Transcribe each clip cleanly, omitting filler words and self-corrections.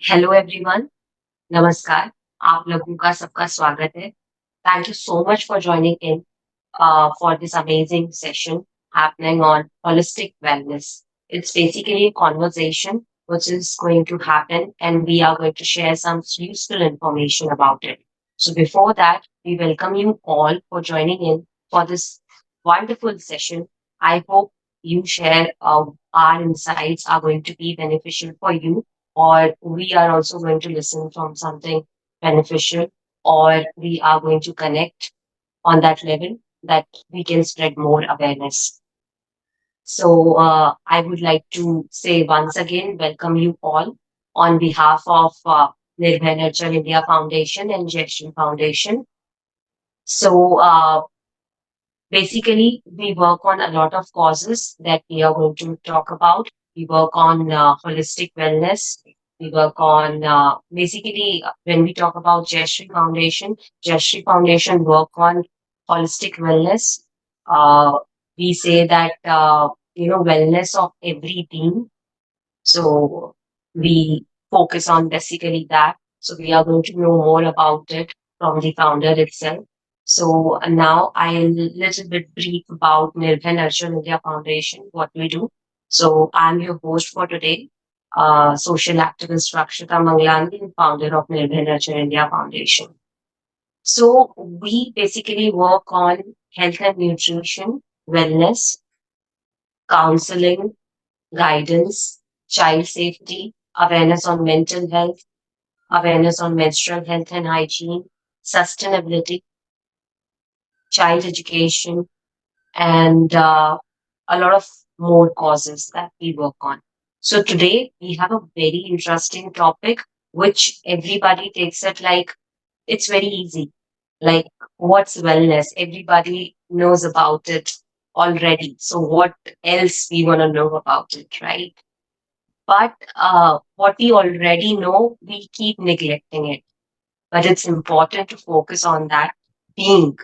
Hello everyone, नमस्कार। आप लोगों का सबका स्वागत है। Thank you so much for joining in for this amazing session happening on holistic wellness. It's basically a conversation which is going to happen, and we are going to share some useful information about it. So, before that, we welcome you all for joining in for this wonderful session. I hope you share our insights are going to be beneficial for you, or we are also going to listen from something beneficial, or we are going to connect on that level that we can spread more awareness. So I would like to say once again, welcome you all on behalf of Nirbhay Nurture India Foundation and Jayshree Foundation. So basically, we work on a lot of causes that we are going to talk about. We work on holistic wellness. We work on basically when we talk about Jayshree Foundation work on holistic wellness. Uh, we say that wellness of every being. So we focus on basically that. So we are going to know more about it from the founder itself. So now I'll little bit brief about Nirbhay Nurture India Foundation, what we do. So I'm your host for today, social activist Rakshita Manglani, founder of Nirbhay Nurture India Foundation. So we basically work on health and nutrition, wellness, counseling, guidance, child safety, awareness on mental health, awareness on menstrual health and hygiene, sustainability, child education, and a lot of more causes that we work on. So today we have a very interesting topic which everybody takes it like it's very easy. Like, what's wellness? Everybody knows about it already. So what else we want to know about it, right? But what we already know, we keep neglecting it. But it's important to focus on that being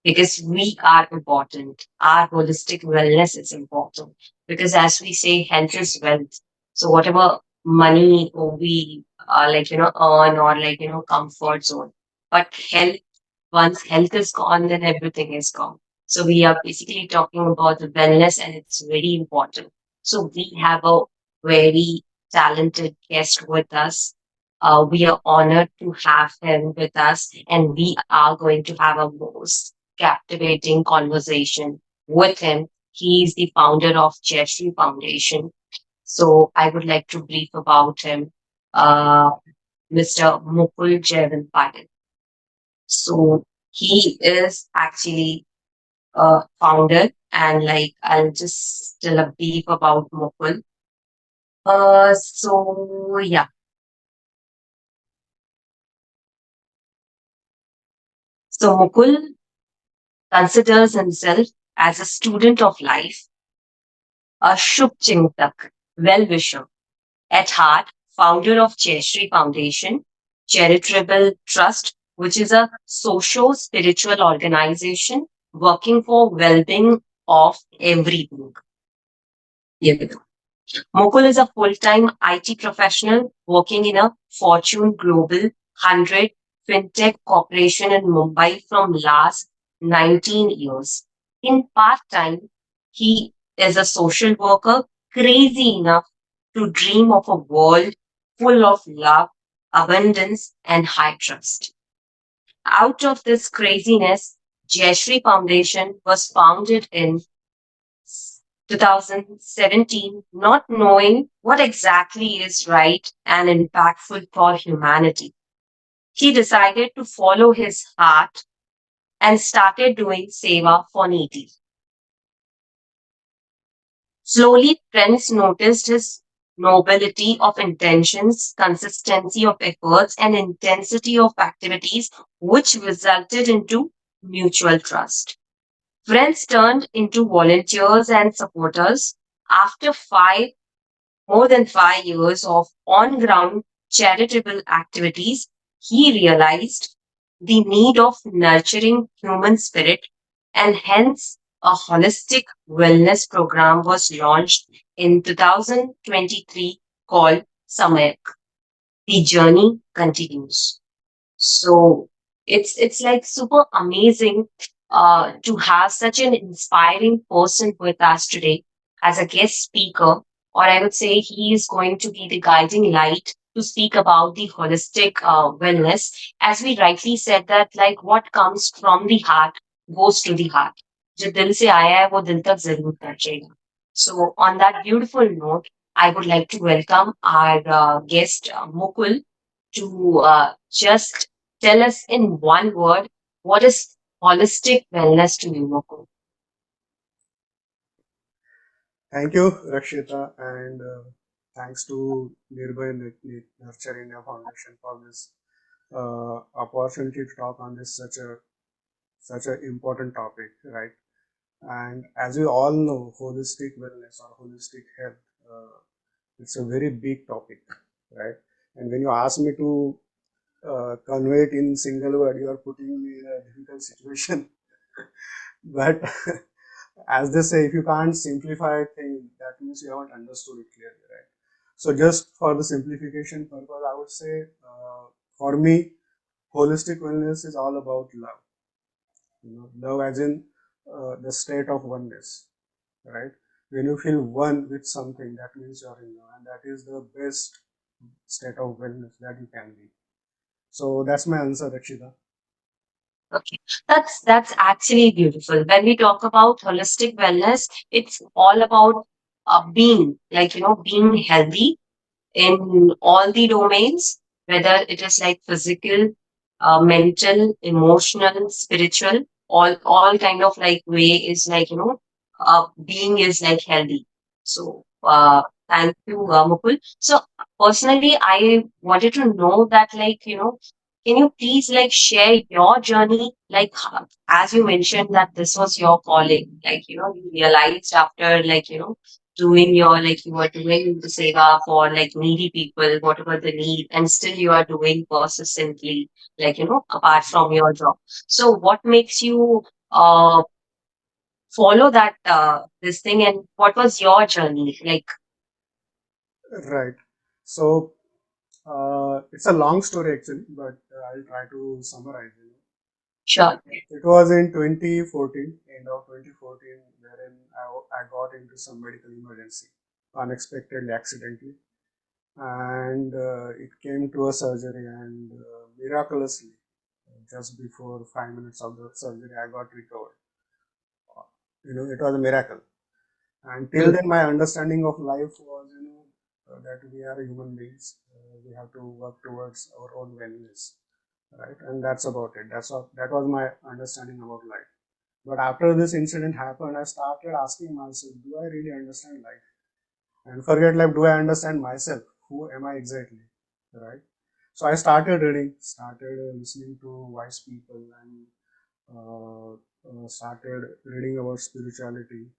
because we are important. Our holistic wellness is important because, as we say, health is wealth. So whatever money we earn or comfort zone, but health, once health is gone, then everything is gone. So we are basically talking about the wellness, and it's very important. So we have a very talented guest with us. We are honored to have him with us, and we are going to have a most captivating conversation with him. He is the founder of Jayshree Foundation. So I would like to brief about him, uh, Mr. Mukul Jevan Patil. So he is actually a founder, and like I'll just tell a brief about Mukul. So yeah, so Mukul considers himself as a student of life, a Shubchintak, well-wisher, at heart, founder of Jayshree Foundation, charitable trust, which is a socio-spiritual organization working for well-being of every being. Yeah. Mukul is a full-time IT professional working in a Fortune Global 100 fintech corporation in Mumbai from last 19 years. In part-time, he is a social worker crazy enough to dream of a world full of love, abundance, and high trust. Out of this craziness, Jayshree Foundation was founded in 2017, not knowing what exactly is right and impactful for humanity. He decided to follow his heart and started doing seva for needy. Slowly, friends noticed his nobility of intentions, consistency of efforts, and intensity of activities, which resulted into mutual trust. Friends turned into volunteers and supporters. After more than 5 years of on ground charitable activities, he realized the need of nurturing human spirit, and hence a holistic wellness program was launched in 2023 called Samayak. the journey continues. So it's like super amazing to have such an inspiring person with us today as a guest speaker, or I would say he is going to be the guiding light to speak about the holistic wellness. As we rightly said that like what comes from the heart goes to the heart. जो दिल से आया है वो दिल तक जरूर पहुंचेगा. So on that beautiful note, I would like to welcome our guest Mukul to just tell us in one word what is holistic wellness to you, Mukul. Thank you, Rakshita, and thanks to Nirbhay Nurture India Foundation for this opportunity to talk on this such a important topic, right? And as we all know, holistic wellness or holistic health, it's a very big topic, right? And when you ask me to convey it in single word, you are putting me in a difficult situation. But as they say, if you can't simplify a thing, that means you haven't understood it clearly, right? So just for the simplification purpose, I would say, for me, holistic wellness is all about love. Love as in the state of oneness, right? When you feel one with something, that means you're in love, and that is the best state of wellness that you can be. So that's my answer, Rakshita. Okay, that's actually beautiful. When we talk about holistic wellness, it's all about being like being healthy in all the domains, whether it is like physical, mental, emotional, spiritual, all kind of like way is like being is like healthy. So thank you, Mukul. So personally, I wanted to know that like can you please like share your journey? Like as you mentioned that this was your calling, like you realized after like doing your like you were doing the seva for like needy people, whatever the need, and still you are doing persistently, like apart from your job. So what makes you follow that this thing, and what was your journey like? Right. So it's a long story actually, but I'll try to summarize it. Sure. It was in 2014, end of 2014, wherein I got into some medical emergency, unexpectedly, accidentally, and it came to a surgery, and miraculously, just before 5 minutes of the surgery, I got recovered. It was a miracle. And till Mm. then, my understanding of life was, that we are human beings. We have to work towards our own wellness, right? And that's about it. That was my understanding about life. But after this incident happened, I started asking myself, do I really understand life? And forget life, do I understand myself? Who am I exactly? Right? So I started reading, started listening to wise people, and started reading about spirituality.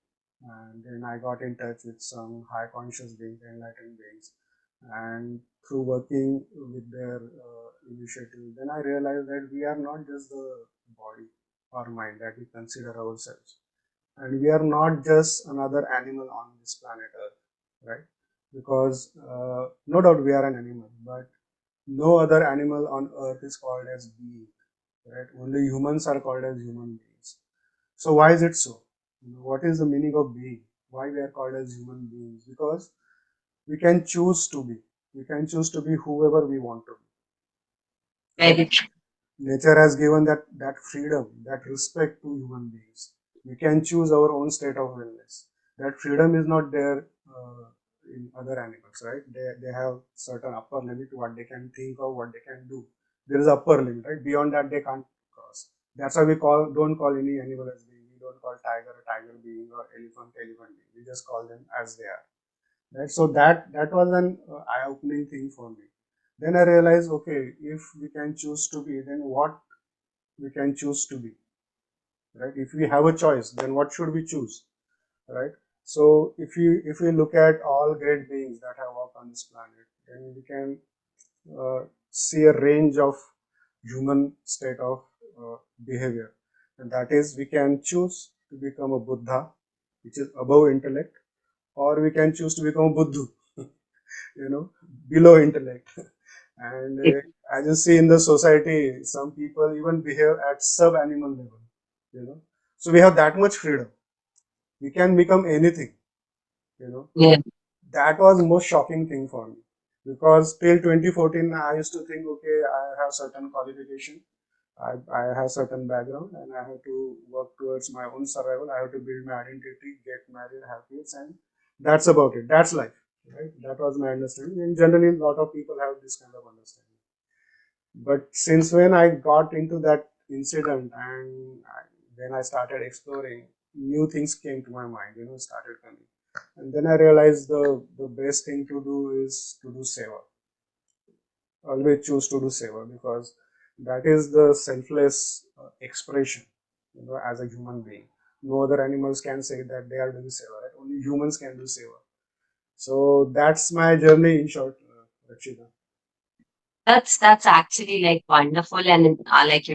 And then I got in touch with some high conscious beings, enlightened beings. And through working with their initiative, then I realized that we are not just the body or mind that we consider ourselves. And we are not just another animal on this planet Earth, right? Because no doubt we are an animal, but no other animal on Earth is called as being, right? Only humans are called as human beings. So why is it so? What is the meaning of being? Why we are called as human beings? Because we can choose to be. We can choose to be whoever we want to be, right? Very true. Nature has given that freedom, that respect to human beings. We can choose our own state of wellness. That freedom is not there in other animals, right? They have certain upper limit what they can think of, what they can do. There is upper limit, right? Beyond that they can't cross. That's why we don't call any animal as being. We don't call tiger a tiger being or elephant being. We just call them as they are. Right? So that was an eye-opening thing for me. Then I realized, okay, if we can choose to be, then what we can choose to be, right? If we have a choice, then what should we choose, right? So if we look at all great beings that have walked on this planet, then we can see a range of human state of behavior, and that is we can choose to become a Buddha, which is above intellect, or we can choose to become a Buddhu, you know, below intellect. And It, as you see in the society, some people even behave at sub-animal level, you know. So we have that much freedom. We can become anything, you know. yeah. That was the most shocking thing for me because till 2014 I used to think, okay, I have certain qualification, I have certain background, and I have to work towards my own survival. I have to build my identity, get married, have kids, and that's about it. That's life, right? That was my understanding, and generally a lot of people have this kind of understanding. But since when I got into that incident and when I started exploring, new things came to my mind, started coming. And then I realized the best thing to do is to do seva. Always choose to do seva because that is the selfless expression, as a human being. No other animals can say that they are doing seva, right? Only humans can do seva. So that's my journey in short, Rakshita. That's actually like wonderful and like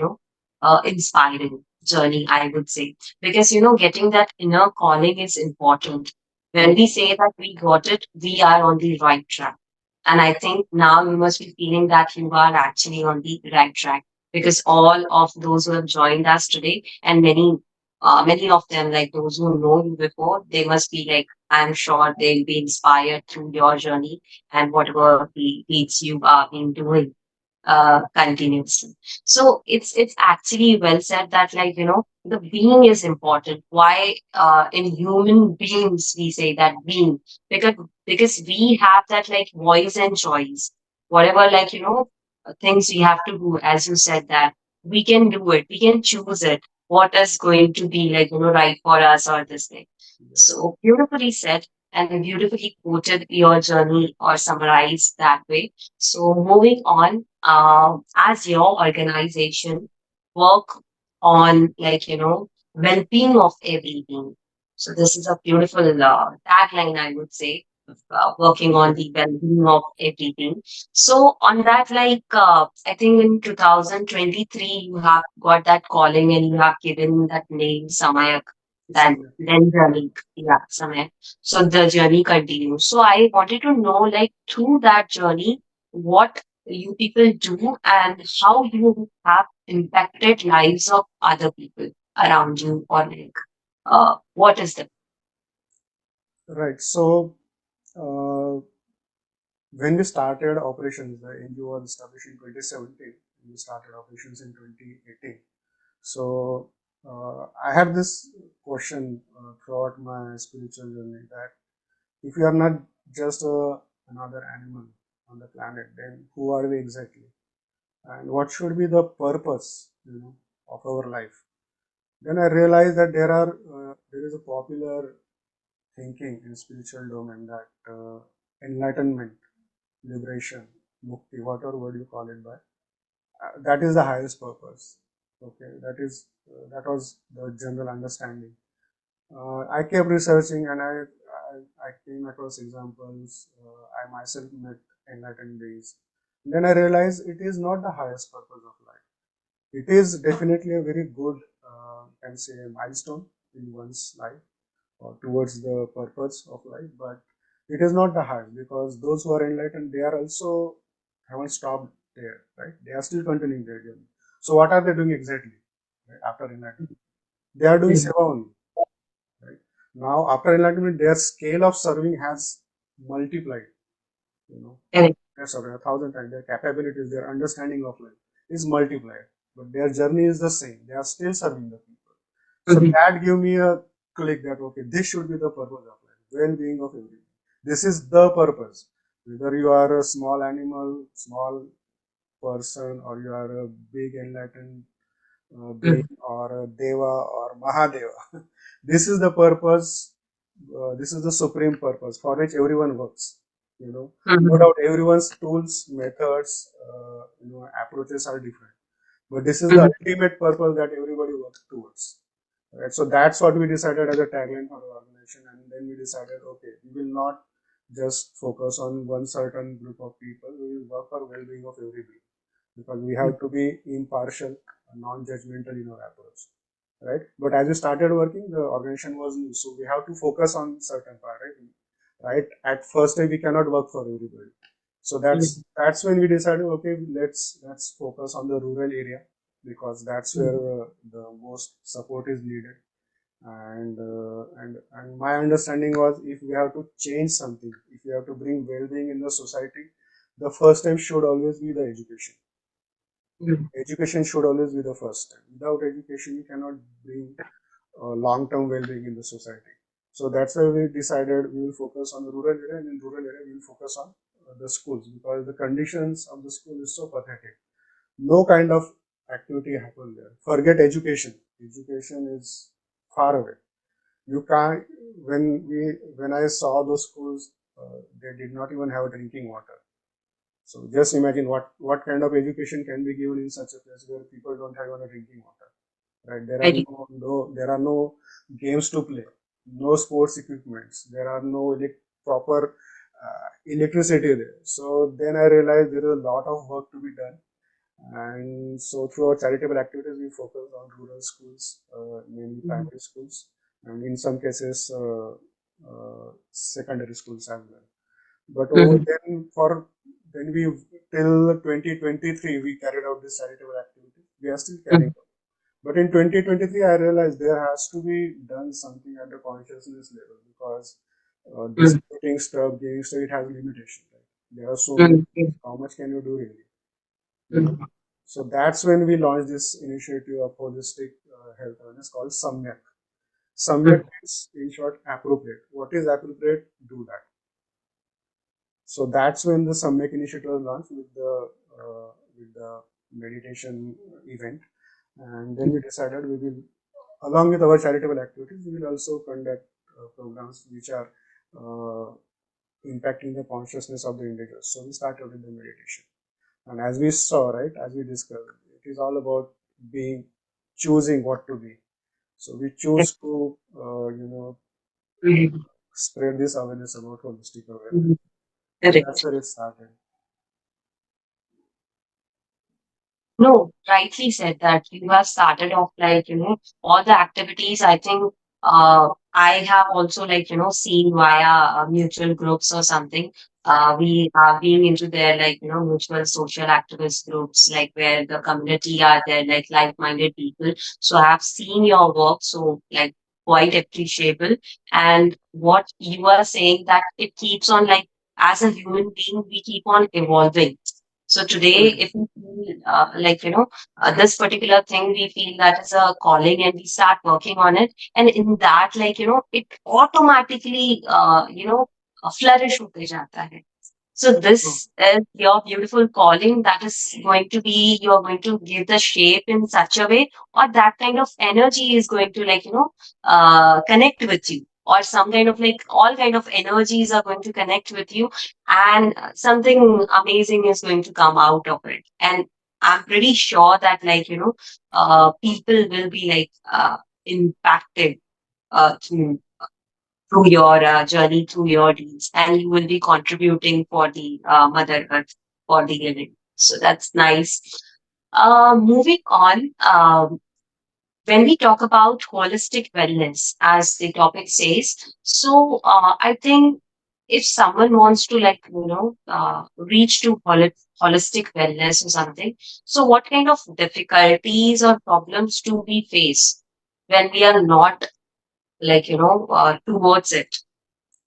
inspiring journey, I would say, because getting that inner calling is important. When we say that we got it, we are on the right track. And I think now you must be feeling that you are actually on the right track, because all of those who have joined us today, and many of them, like those who know you before, they must be like, I'm sure they'll be inspired through your journey and whatever the deeds you are been doing continuously. So it's actually well said that, like, the being is important. Why in human beings we say that being? Because we have that like voice and choice. Whatever, like, things we have to do, as you said, that we can do it. We can choose it. What is going to be like, right for us or this thing. Yes. So beautifully said and beautifully quoted your journey or summarized that way. So moving on, as your organization work on, like, well-being of everything. So this is a beautiful tagline, I would say, working on the well-being of everything. So on that, like, I think in 2023, you have got that calling and you have given that name, Samaya, that Some, then journey, yeah, Samaya. So the journey continues. So I wanted to know, like, through that journey, what you people do and how you have impacted lives of other people around you, or like, what is the right. So uh, when we started operations, the NGO was established in 2017. We started operations in 2018. So I had this question throughout my spiritual journey that if we are not just another animal on the planet, then who are we exactly? And what should be the purpose, of our life? Then I realized that there is a popular thinking in spiritual domain that enlightenment, liberation, mukti, whatever word you call it by, that is the highest purpose. Okay, that was the general understanding. I kept researching and I came across examples. I myself met enlightened beings. Then I realized it is not the highest purpose of life. It is definitely a very good, can say, milestone in one's life or towards the purpose of life, but it is not the highest because those who are enlightened, they are also haven't stopped there, right? They are still continuing their journey. So what are they doing exactly, right, after enlightenment? They are doing Mhm. seva only, right? Now after enlightenment, their scale of serving has multiplied, you know, Correct. that's over 1,000 times. Their capabilities, their understanding of life is multiplied, but their journey is the same. They are still serving the people. So Mhm. that give me a click that okay, this should be the purpose of life, well-being of everything. This is the purpose. Whether you are a small animal, small person, or you are a big enlightened being, Mhm. or a deva or Mahadeva, this is the purpose. This is the supreme purpose for which everyone works. No Mhm. doubt everyone's tools, methods, approaches are different, but this is the Mhm. ultimate purpose that everybody works towards. Right? So that's what we decided as a tagline for our organization, and then we decided, okay, we will not just focus on one certain group of people. We will work for well-being of everybody because we have to be impartial, non-judgmental in our approach, right? But as we started working, the organization was new, so we have to focus on certain part, right? Right? At first, we cannot work for everybody. So mm, that's when we decided, okay, let's focus on the rural area, because that's where mm, the most support is needed. And my understanding was, if we have to change something, if we have to bring well-being in the society, the first step should always be the education. mm, Education should always be the first step. Without education, you cannot bring long-term well-being in the society. So that's why we decided we will focus on the rural area, and in rural area we will focus on the schools, because the conditions of the school is so pathetic. No kind of activity happen there. Forget education. Education is far away. You can't. When I saw those schools, they did not even have drinking water. So just imagine what kind of education can be given in such a place where people don't have even drinking water. Right? There are very, there are no games to play, no sports equipments. There are no proper electricity there. So then I realized there is a lot of work to be done. And so through our charitable activities, we focus on rural schools, mainly mm, primary schools, and in some cases, secondary schools as well. But over mm, then, for then we till 2023, we carried out this charitable activity. We are still carrying mm, out. But in 2023, I realized there has to be done something at the consciousness level, because mm, distributing stuff, giving stuff, it has limitation. Right? There are so many mm, things. How much can you do really? You know. mm, So that's when we launched this initiative of holistic health awareness called Samyak. Samyak mm, means, in short, appropriate. What is appropriate? Do that. So that's when the Samyak initiative was launched with the meditation event, and then we decided we will, along with our charitable activities, we will also conduct programs which are uh, impacting the consciousness of the individuals. So we started with the meditation, and as we saw, right, as we discussed, it is all about being choosing what to be. So we choose to, mm, spread this awareness about holistic awareness. mm. So that's Correct. where it started. No, rightly said that you have started off like, all the activities. I think I have also like, seen via mutual groups or something. We are being into their like, mutual social activist groups, like where the community are there, like like-minded people. So I have seen your work, so like quite appreciable. And what you are saying that it keeps on like, as a human being, we keep on evolving. So today, Mhm. if we feel like, this particular thing, we feel that is a calling and we start working on it. And in that, like, it automatically, flourish hote jata hai. So So, this is your beautiful calling that is going to be, you're going to give the shape in such a way, or that kind of energy is going to like, connect with you. Or some kind of like all kind of energies are going to connect with you, and something amazing is going to come out of it. And I'm pretty sure that like, people will be like impacted through your journey, through your deeds, and you will be contributing for the Mother Earth, for the living. So that's nice. Moving on, when we talk about holistic wellness, as the topic says, so I think if someone wants to like, reach to holistic wellness or something, so what kind of difficulties or problems do we face when we are not like, towards it?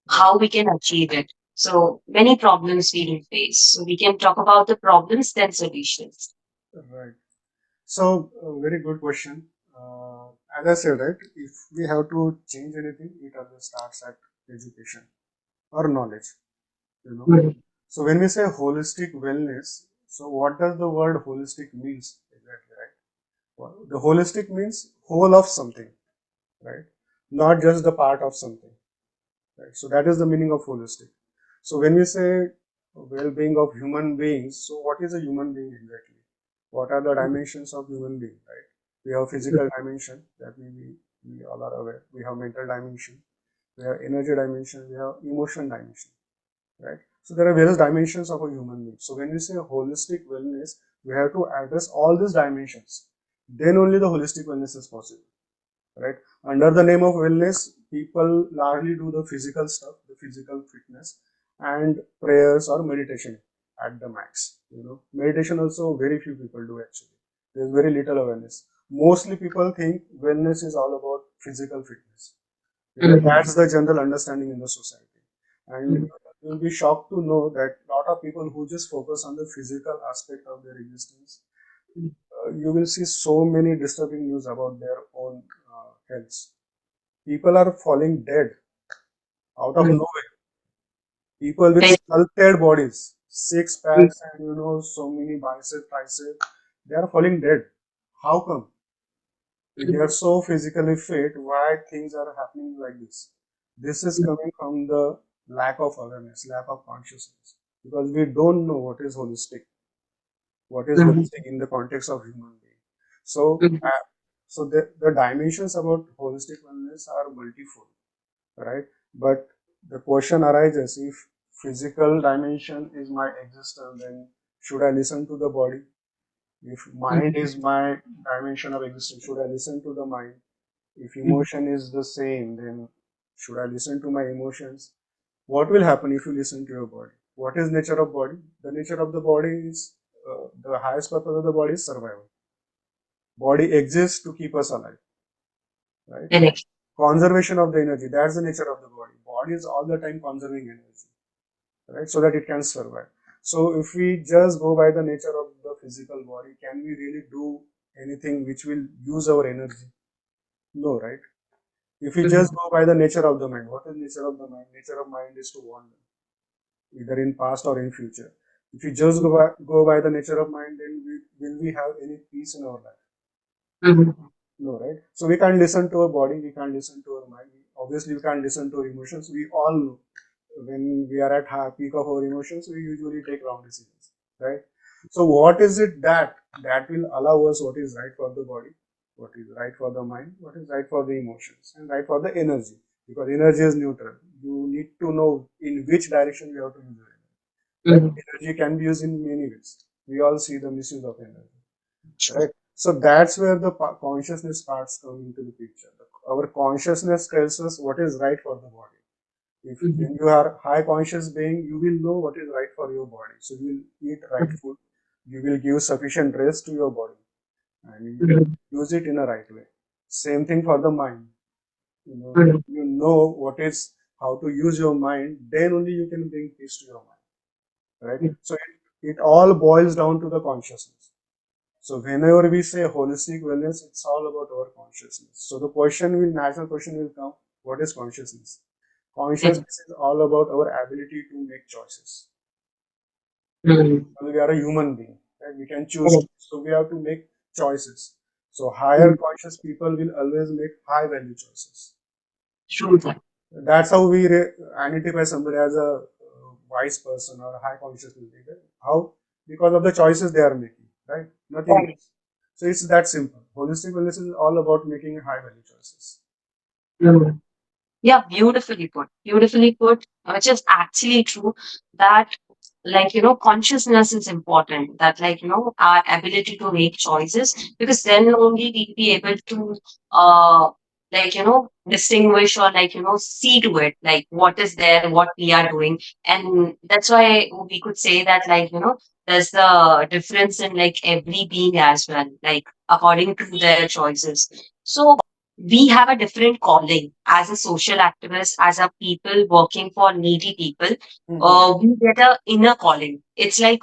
right, How we can achieve it. So many problems we will face. So we can talk about the problems, then solutions. right. So, very good question. As I said, right, if we have to change anything, it always starts at education or knowledge, you know. Mhm. So when we say holistic wellness, so what does the word holistic means exactly, right? Well, the holistic means whole of something, right? Not just the part of something, right? So that is the meaning of holistic. So when we say well-being of human beings, so what is a human being exactly? What are the dimensions of human being, right? We have physical dimension that we all are aware. We have mental dimension. We have energy dimension. We have emotion dimension, right? So there are various dimensions of a human being. So when we say holistic wellness, we have to address all these dimensions. Then only the holistic wellness is possible, right? Under the name of wellness, people largely do the physical stuff, the physical fitness, and prayers or meditation at the max. Meditation also very few people do actually. There's very little awareness. Mostly people think wellness is all about physical fitness, because Mhm. that's the general understanding in the society. And Mhm. you'll be shocked to know that a lot of people who just focus on the physical aspect of their existence, you will see so many disturbing news about their own health. People are falling dead out of Mhm. nowhere. People with Very- sculpted bodies, six Mhm. packs, and so many biceps, triceps, they are falling dead. How come? If they are so physically fit, why things are happening like this? This is coming from the lack of awareness, lack of consciousness, because we don't know what is Mhm. holistic in the context of human being. So, Mhm. the dimensions about holistic wellness are multifold, right? But the question arises, if physical dimension is my existence, then should I listen to the body? If mind is my dimension of existence, should I listen to the mind? If Mhm. emotion is the same, then should I listen to my emotions? What will happen if you listen to your body? What is nature of body? The nature of the body is, the highest purpose of the body is survival. Body exists to keep us alive, right? Correct. Conservation of the energy, that's the nature of the body. Body is all the time conserving energy, right? So that it can survive. So if we just go by the nature of the physical body, can we really do anything which will use our energy? No, right? If we just Mhm. go by the nature of the mind, what is nature of the mind? Nature of mind is to wander, either in past or in future. If we just go by the nature of mind, then will we have any peace in our life? Mhm. No, right? So we can't listen to our body, we can't listen to our mind. Obviously, we can't listen to our emotions. We all know when we are at high peak of our emotions, we usually take wrong decisions, right? So what is it that will allow us what is right for the body, what is right for the mind, what is right for the emotions, and right for the energy? Because energy is neutral. You need to know in which direction you have to use your energy, right? Mhm. Energy can be used in many ways. We all see the misuse of energy, True. right? So that's where the consciousness starts coming into the picture. Our consciousness tells us what is right for the body. If Mhm. when you are high conscious being, you will know what is right for your body. So you will eat right food, you will give sufficient rest to your body, and you will Mhm. use it in a right way. Same thing for the mind. When Mhm. you know what is how to use your mind, then only you can bring peace to your mind, right? Mhm. So it all boils down to the consciousness. So whenever we say holistic wellness, it's all about our consciousness. So the natural question will come, what is consciousness? Mhm. Consciousness is all about our ability to make choices. Mhm. Well, we are a human being, right? We can choose, Correct. so we have to make choices. So higher Mhm. conscious people will always make high value choices. True that. That's how we identify somebody as a wise person or a high conscious leader. How? Because of the choices they are making, right? Nothing Correct. else. So it's that simple. Holistic wellness is all about making high value choices. Mhm. Yeah, beautifully put. Beautifully put, which is actually true that, like, consciousness is important. That, like, our ability to make choices, because then only we'll be able to, like, distinguish or, like, see to it, like, what is there, what we are doing. And that's why we could say that, like, there's the difference in, like, every being as well, like, according to their choices. So, we have a different calling as a social activist, as a people working for needy people. Mm-hmm. We get a inner calling. It's like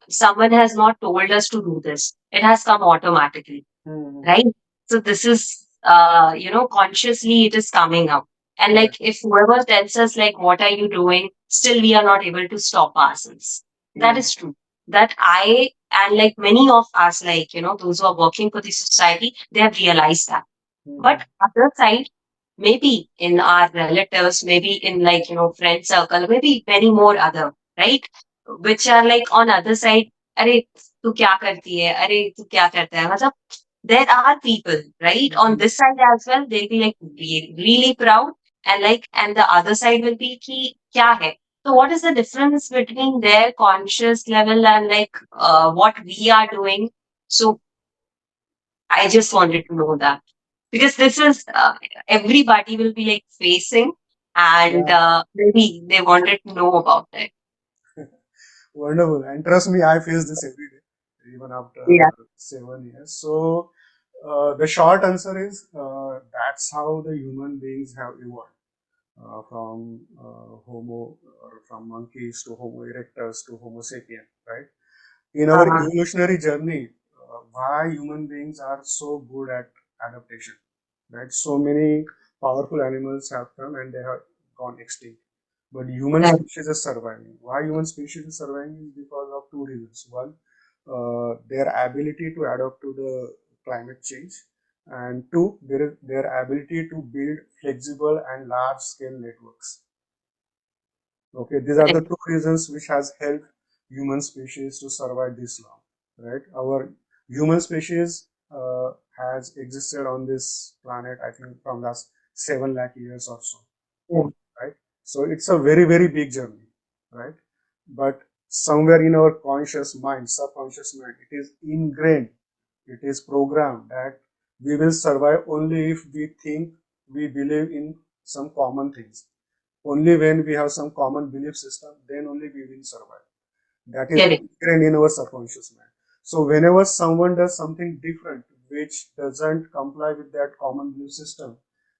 someone has not told us to do this. It has come automatically, Mm-hmm. right? So this is, consciously it is coming up. And Right. like, if whoever tells us like, what are you doing? Still, we are not able to stop ourselves. That Mm-hmm. is true. That I and like many of us, like, those who are working for the society, they have realized that. Mm-hmm. But other side, maybe in our relatives, maybe in like, friend circle, maybe many more other, right? Which are like on other side, अरे तू क्या करती है अरे तू क्या करता है मतलब there are people right on Mm-hmm. this side as well. They'll be like really proud, and like, and the other side will be ki kya hai. So what is the difference between their conscious level and like what we are doing? So I just wanted to know that, because this is everybody will be like facing, and Yeah. maybe they wanted to know about it. Wonderful. And trust me, I face this every day, even after Yeah. 7 years. So the short answer is that's how the human beings have evolved from Homo or from monkeys to Homo erectus to Homo sapien, right? In our Uh-huh. evolutionary journey, why human beings are so good at adaptation, right? So many powerful animals have come and they have gone extinct, but human Right. species is surviving. Why human species is surviving is because of two reasons. One, their ability to adapt to the climate change, and two, their ability to build flexible and large scale networks. Okay, these are the Right. two reasons which has helped human species to survive this long, right? Our human species has existed on this planet, I think, from last 7 lakh years or so, Yeah. right? So it's a very, very big journey, right? But somewhere in our conscious mind, subconscious mind, it is ingrained, it is programmed that we will survive only if we think, we believe in some common things. Only when we have some common belief system, then only we will survive. That is Correct. ingrained in our subconscious mind. So whenever someone does something different which doesn't comply with that common belief system,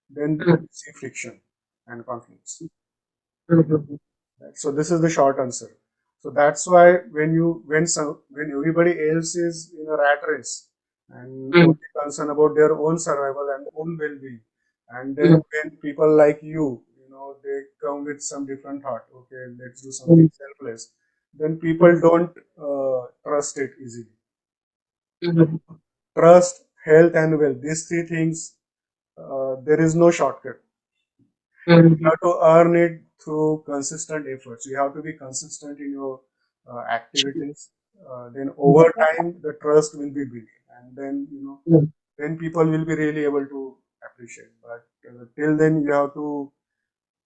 then Mm-hmm. we see friction and conflicts. Mm-hmm. Right? So this is the short answer. So that's why when everybody else is in a rat race and only concerned about their own survival and own well-being, and then when people like you know, they come with some different thought. Okay, let's do something selfless. Then people don't trust it easily. Mm-hmm. Trust, health, and wealth. These three things. There is no shortcut. You Mm-hmm. have to earn it through consistent efforts. You have to be consistent in your activities. Then over time, the trust will be built, and then then people will be really able to appreciate. But till then, you have to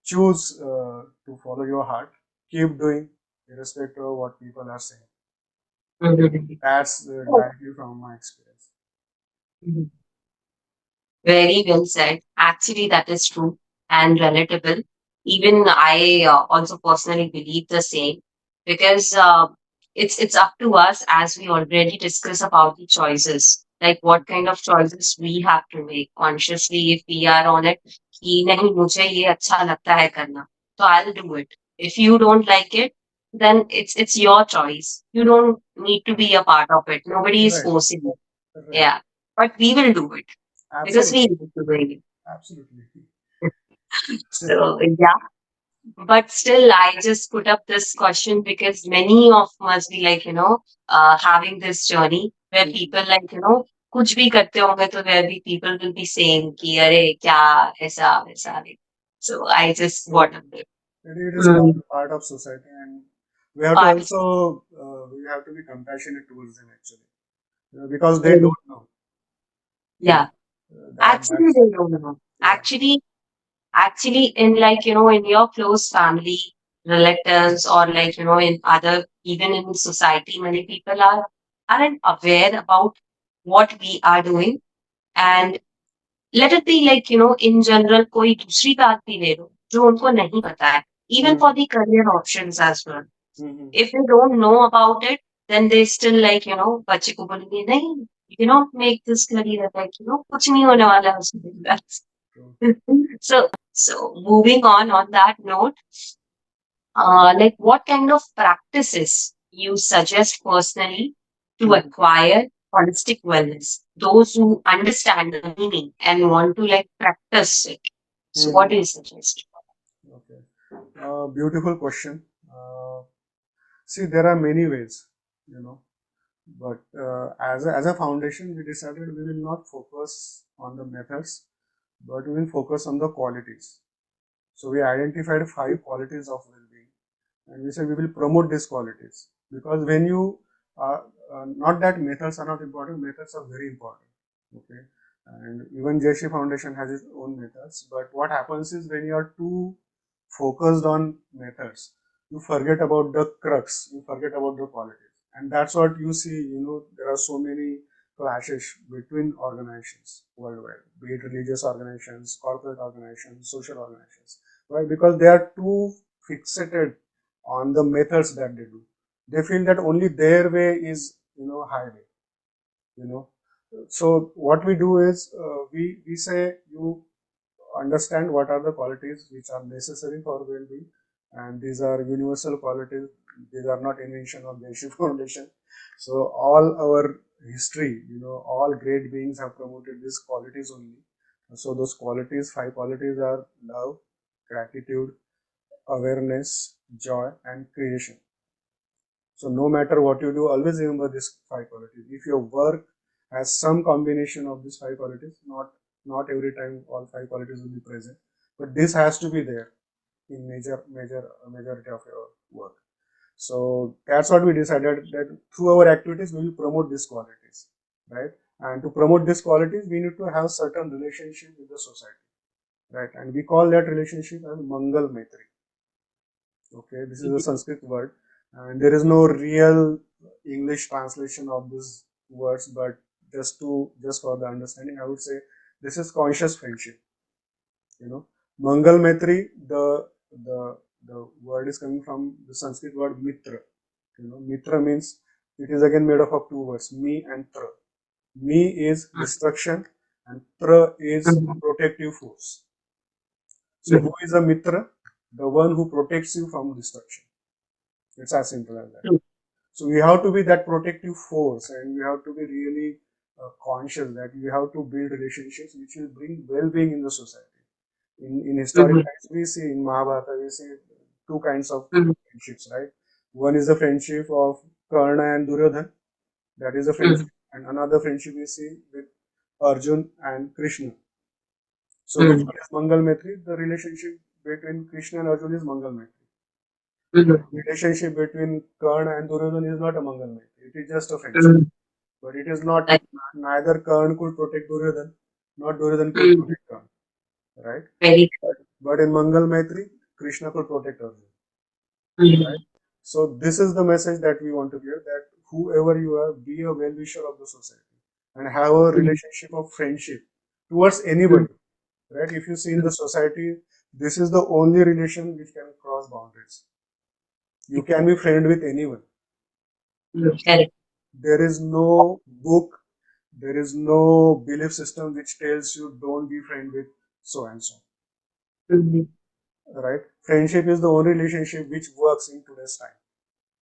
choose to follow your heart. Keep doing, irrespective of what people are saying. Mm-hmm. That's Oh. directly from my experience. Mhm. Very well said. Actually, that is true and relatable. Even I also personally believe the same because it's up to us, as we already discussed about the choices, like what kind of choices we have to make consciously. If we are on it, कि नहीं मुझे ये अच्छा लगता है करना, so I'll do it. If you don't like it, then it's your choice. You don't need to be a part of it. Nobody is Right, forcing you. right. Yeah, but we will do it because we Absolutely, need to bring it. absolutely. So yeah, but still, I just put up this question because many of must be like having this journey where people like कुछ भी करते होंगे तो where we people will be saying कि अरे क्या ऐसा वैसा नहीं. So I just So wanted to it is mm, part of society, and we have to part. also we have to be compassionate towards them actually, because they don't know. Yeah, That actually that's they don't know. yeah. Actually in like in your close family relatives or like in other even in society many people aren't aware about what we are doing. And let it be like in general कोई दूसरी बात भी ले लो जो उनको नहीं पता है, even for Mm-hmm. the career options as well. Mm-hmm. If they don't know about it, then they still like बच्चे को बोलेंगे नहीं, you cannot make this career, like कुछ नहीं होने वाला है उसमें. True. So moving on that note, like what kind of practices you suggest personally to Mm-hmm. acquire holistic wellness? Those who understand the meaning and want to like practice it. So what Mm-hmm. do you suggest? Okay. Beautiful question. See, there are many ways, you know, but as a foundation, we decided we will not focus on the methods, but we will focus on the qualities. So we identified 5 qualities of well-being, and we said we will promote these qualities because when you not that methods are not important, methods are very important. Okay, and even Jayshree Foundation has its own methods. But what happens is when you are too focused on methods, you forget about the crux, you forget about the qualities, and that's what you see. You know, there are so many clashes between organizations worldwide, be it religious organizations, corporate organizations, social organizations, right? Because they are too fixated on the methods that they do. They feel that only their way is, highway, you know. So what we do is, we say, you understand what are the qualities which are necessary for well-being, and these are universal qualities. These are not invention of Jayshree Foundation. So all our history, all great beings have promoted these qualities only. So those qualities, 5 qualities, are love, gratitude, awareness, joy, and creation. So no matter what you do, always remember these 5 qualities. If your work has some combination of these 5 qualities, not every time all 5 qualities will be present, but this has to be there in majority of your work. So that's what we decided, that through our activities we will promote these qualities, right? And to promote these qualities, we need to have certain relationship with the society, right? And we call that relationship as Mangal Maitri. Okay, this is a Sanskrit word, and there is no real English translation of these words, but just for the understanding, I would say this is conscious friendship. Mangal Maitri, the word is coming from the Sanskrit word Mitra. Mitra means, it is again made up of 2 words, me and tra. Me is destruction, and tra is protective force. So who is a Mitra? The one who protects you from destruction. It's as simple as that. So we have to be that protective force, and we have to be really conscious that we have to build relationships which will bring well-being in the society. In historic times, we see in Mahabharata, we see 2 kinds of friendships, right? One is the friendship of Karna and Duryodhan, that is a friendship, and another friendship we see with Arjun and Krishna. So which one is Mangal Maitri? The relationship between Krishna and Arjun is Mangal Maitri. Relationship between Karna and Duryodhan is not a Mangal Maitri. It is just a friendship. But it is not, neither Karna could protect Duryodhan, not Duryodhan could protect Karna, right? Very But in Mangal Maitri, Krishna could protect Arjuna, right? So this is the message that we want to give, that whoever you are, be a well-wisher of the society and have a relationship of friendship towards anybody, right? If you see in the society, this is the only relation which can cross boundaries. You can be friend with anyone. correct. There is no book, there is no belief system which tells you don't be friend with so and so, right? Friendship is the only relationship which works in today's time.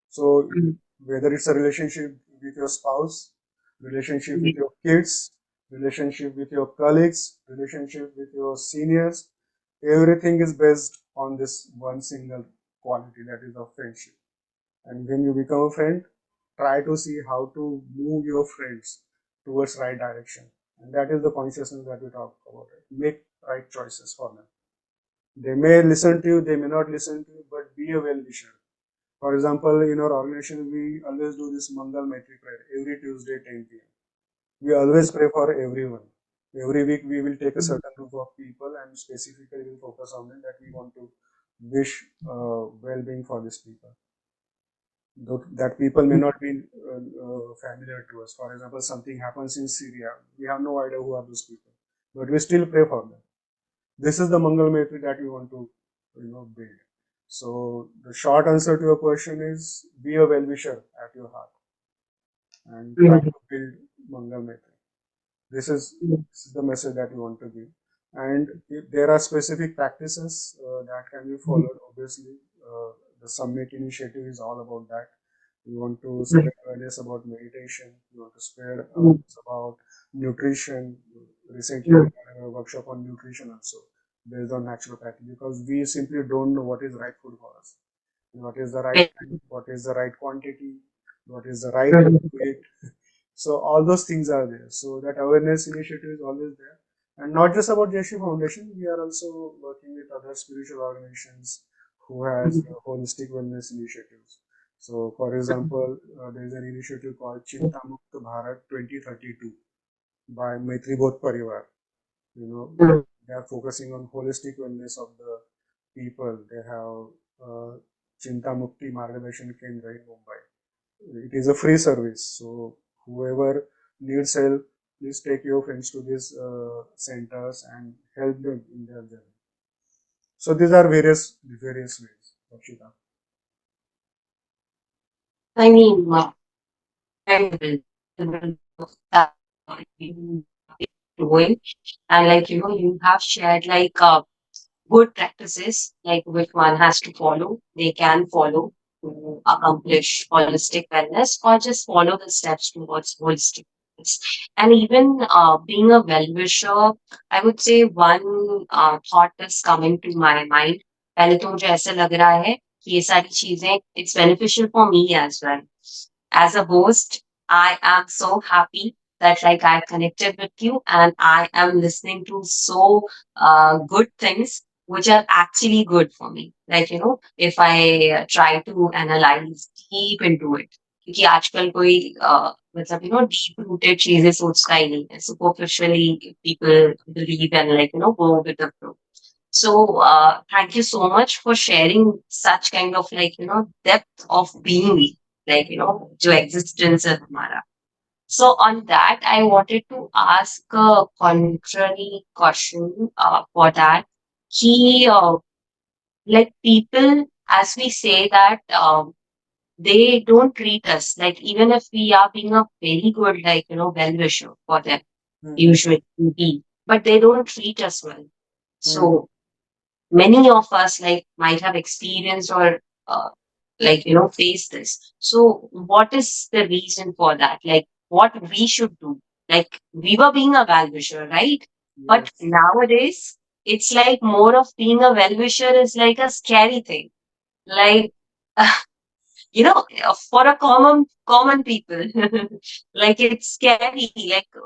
So whether it's a relationship with your spouse, relationship with your kids, relationship with your colleagues, relationship with your seniors, everything is based on this one single quality, that is of friendship. And when you become a friend, try to see how to move your friends towards right direction. And that is the consciousness that we talk about. Right? Make right choices for them. They may listen to you, they may not listen to you, but be a well-wisher. For example, in our organization, we always do this Mangal Maitri prayer every Tuesday 10 p.m. We always pray for everyone. Every week, we will take a certain group of people and specifically will focus on them, that we want to wish well-being for these people. That people may not be familiar to us. For example, something happens in Syria, we have no idea who are those people, but we still pray for them. This is the Mangal Maitri that we want to, build. So the short answer to your question is, be a well-wisher at your heart and try to build Mangal Maitri. This is the message that we want to give. And if there are specific practices that can be followed, obviously, the Summit initiative is all about that. We want to spread awareness about meditation. We want to spread awareness about nutrition. Recently, we had a workshop on nutrition also, based on naturopathy, because we simply don't know what is right food for us, what is the right time, what is the right quantity, what is the right weight. So all those things are there. So that awareness initiative is always there. And not just about Jayshree Foundation, we are also working with other spiritual organizations who has holistic wellness initiatives. So for example, there is an initiative called ChintaMuktBharat2032 by Maitri Bodh Parivar. They are focusing on holistic wellness of the people. They have Chinta Mukti Margadarshan Kendra in Mumbai. It is a free service, so whoever needs help, please take your friends to these centers and help them in their journey. So these are various ways, Rakshita. I mean, incredible that you doing, and you have shared good practices, like which one has to follow, they can follow to accomplish holistic wellness, or just follow the steps towards holistic wellness. And even being a well-wisher, I would say one thought is coming to my mind. पहले तो मुझे ऐसा लग रहा है कि ये सारी चीजें it's beneficial for me as well. As a host, I am so happy that I connected with you and I am listening to so good things which are actually good for me. If I try to analyze deep into it. क्योंकि आजकल कोई मतलब deep rooted चीजें सोचता ही नहीं है. Superficially people believe and go with the flow. So thank you so much for sharing such kind of depth of being, जो existence है हमारा. So on that, I wanted to ask a contrary question for that. He like people, as we say that they don't treat us like even if we are being a very good well wisher for them Hmm. usually we be, but they don't treat us well. Hmm. So many of us might have experienced or uh, faced this. So what is the reason for that, what we should do? We were being a well-wisher, right? But Yes. nowadays it's like more of being a well-wisher is like a scary thing, like for a common people. It's scary,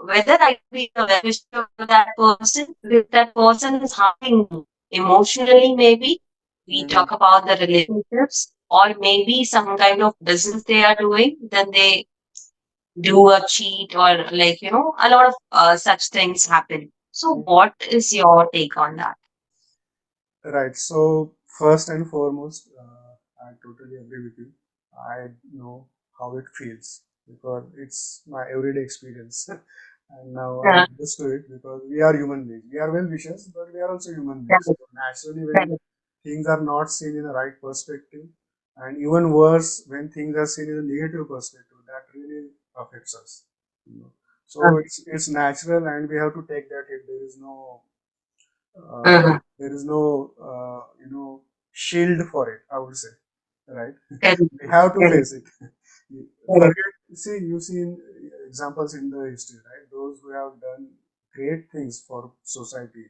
whether I should be a well-wisher for that person, if that person is harming me emotionally, maybe we Hmm. talk about the relationships, or maybe some kind of business they are doing, then they do a cheat, or a lot of such things happen. So what is your take on that? Right. So first and foremost, I totally agree with you. I know how it feels because it's my everyday experience, and now I'm Yeah, used to it because we are human beings. We are well wishers, but we are also human beings. correct, So naturally, when correct. things are not seen in the right perspective, and even worse, when things are seen in a negative perspective, that really affects us. You know. So it's natural, and we have to take that hit. There is no shield for it, I would say, right? Correct, We have to correct, face it. correct. Forget, see, you've seen examples in the history, right? Those who have done great things for society,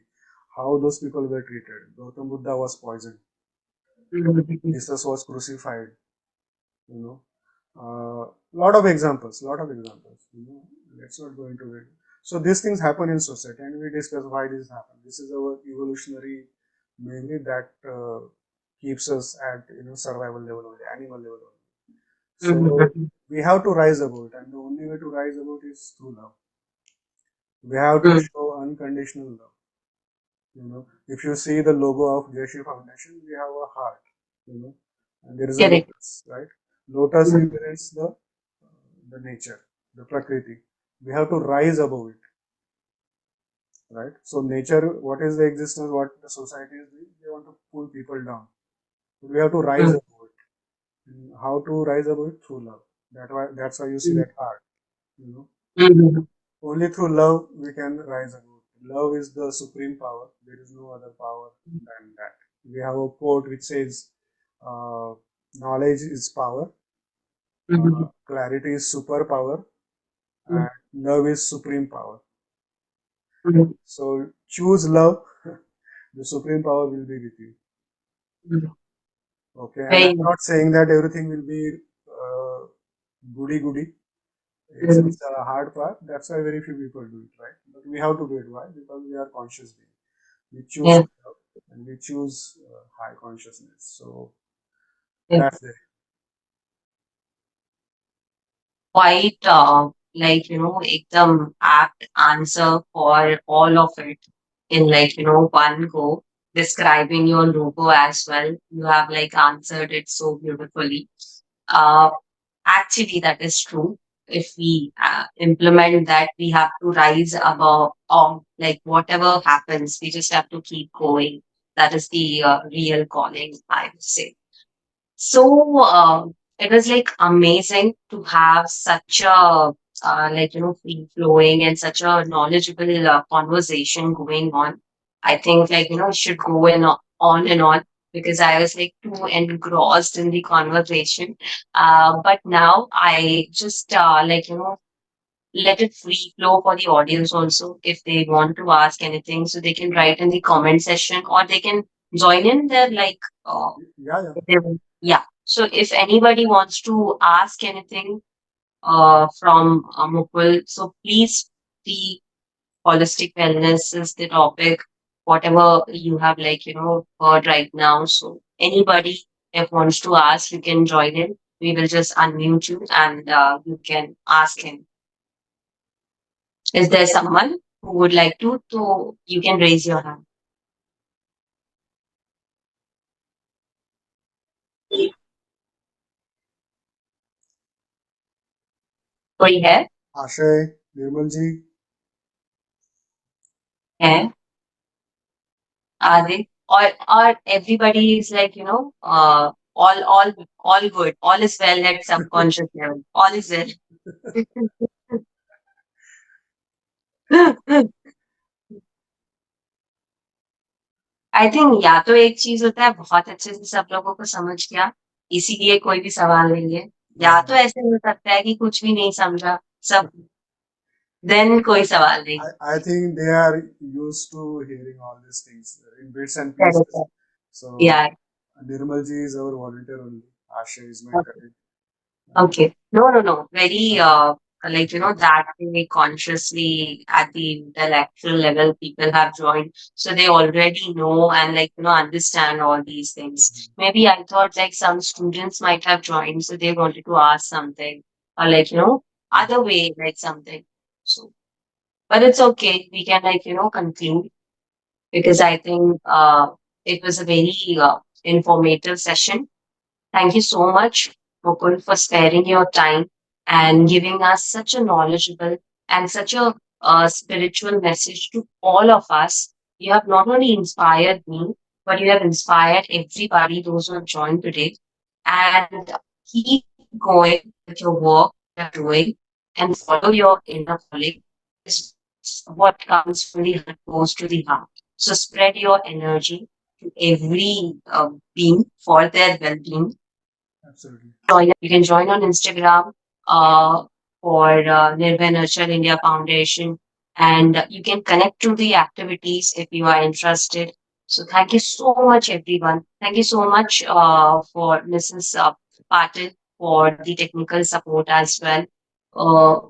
how those people were treated. Gautam Buddha was poisoned. Mhm. Jesus was crucified. You know, lot of examples. Let's not go into it. So these things happen in society, and we discuss why this happen. This is our evolutionary memory that keeps us at survival level or the animal level only. So Mhm. we have to rise above it, and the only way to rise above it is through love. We have to Mhm. show unconditional love. If you see the logo of Jayshree Foundation, we have a heart. And there is a Correct. lotus, right? Lotus Mhm. represents the nature, the prakriti. We have to rise above it, right? So nature, what is the existence, what the society is doing? They want to pull people down. So we have to rise Mhm. above it. And how to rise above it? Through love. That's why you see Mhm. that heart. You know, Mhm. only through love we can rise above it. Love is the supreme power. There is no other power than that. We have a quote which says, uh, "Knowledge is power, Mhm. clarity is superpower, Mhm. and love is supreme power." Mhm. So choose love. The supreme power will be with you. Mhm. Okay, and Very I'm nice. not saying that everything will be goody goody. It's Mhm. a hard part. That's why very few people do it, right? But we have to do it. Why? Because we are conscious beings. We choose Yeah. to love and we choose high consciousness. So Yeah. that's it. Quite एकदम apt answer for all of it in one go. Describing your logo as well. You have answered it so beautifully. Uh, Actually, that is true. If we implement that, we have to rise above, whatever happens, we just have to keep going. That is the real calling, I would say. So, it was like amazing to have such a free flowing and such a knowledgeable conversation going on. I think it should go on and on because I was like too engrossed in the conversation. But now I just let it free flow for the audience also. If they want to ask anything, so they can write in the comment section or they can join in there Yeah, yeah. yeah. So if anybody wants to ask anything from Mukul, so please, the holistic wellness is the topic, whatever you have heard right now. So anybody if wants to ask, you can join in. We will just unmute you and you can ask him. Is there someone who would like to? So you can raise your hand. कोई है? Ashay, Nirmal ji, है? Are they? Or everybody is all good. All is well at subconscious level. All is well. I think या तो एक चीज होता है बहुत अच्छे से सब लोगों को समझ गया, इसीलिए कोई भी सवाल नहीं है। या तो yeah. ऐसे हो सकता है कि कुछ भी नहीं समझा सब, देन कोई सवाल नहीं। I think they are used to hearing all these things in bits and Correct. pieces. So Yeah. Nirmal ji is our volunteer only. Ashay is my colleague. And, Okay. No, no, no. Very, uh, that way consciously at the intellectual level, people have joined. So they already know and understand all these things. Maybe I thought some students might have joined, so they wanted to ask something or other way, something. So, but it's okay. We can conclude because I think it was a very informative session. Thank you so much, Mukul, for sparing your time and giving us such a knowledgeable and such a spiritual message to all of us. You have not only inspired me, but you have inspired everybody, those who have joined today. And keep going with your work you're doing and follow your inner calling. Because what comes from the heart goes to the heart. So spread your energy to every being for their well-being. absolutely. You can join on Instagram for Nirvana Nurture India Foundation, and you can connect to the activities if you are interested. So thank you so much, everyone. Thank you so much for Mrs. Patil for the technical support as well.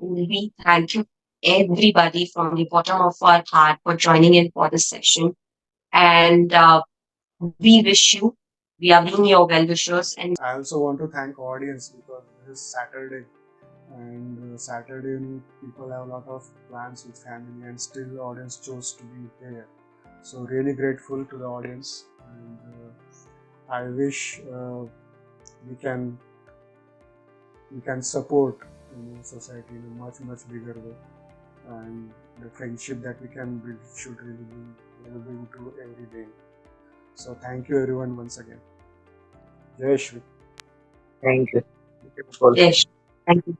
We thank you everybody from the bottom of our heart for joining in for this session. And we wish you, we are being your well wishers and I also want to thank audience because this is Saturday, and Saturday people have a lot of plans with family, and still the audience chose to be there. So really grateful to the audience, and I wish we can support society in a much bigger way, and the friendship that we can build should really be bring to every day. So thank you everyone once again. Jayshree. thank you. Yes, thank you.